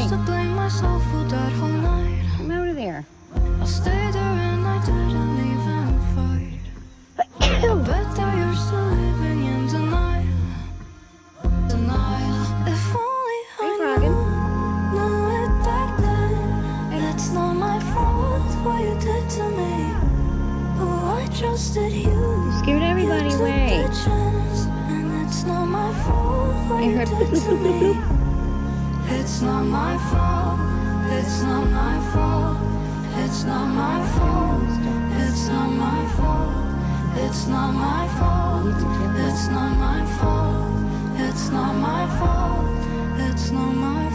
used to blame myself for that whole night. Come out of there. I stayed there and I didn't even fight. I bet that you're still living in denial. If only I knew it back then. It's not my fault what you did to me. Oh, I trusted you. You scared everybody away. And it's not my fault what you did to me. It's not my fault. It's not my fault. It's not my fault. It's not my fault. It's not my fault. It's not my fault. It's not my fault. It's not my